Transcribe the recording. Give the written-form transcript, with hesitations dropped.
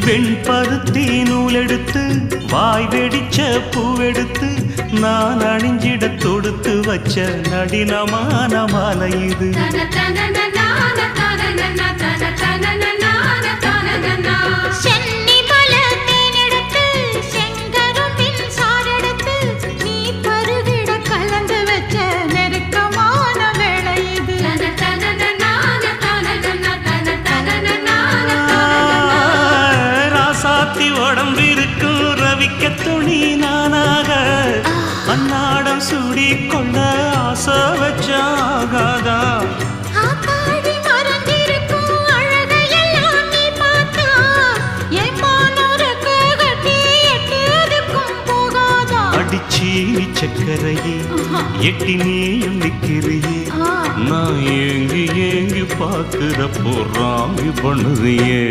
வெண்பருத்தி நூலெடுத்து வாய் வெடிச்ச பூவெடுத்து நான் அணிஞ்சிட தொடுத்து வச்ச நடினமான மாலை இது. உடம்பிருக்கும் ரவிக்க துணி நானாக அன்னாடம் சூடி கொள்ள ஆசை வச்சாகாதா. அடிச்சீனி சக்கரையே எட்டி நீயும் நிக்கிறியே நான் ஏங்கி ஏங்கி பார்க்கிற போறாமி பண்ணுறியே.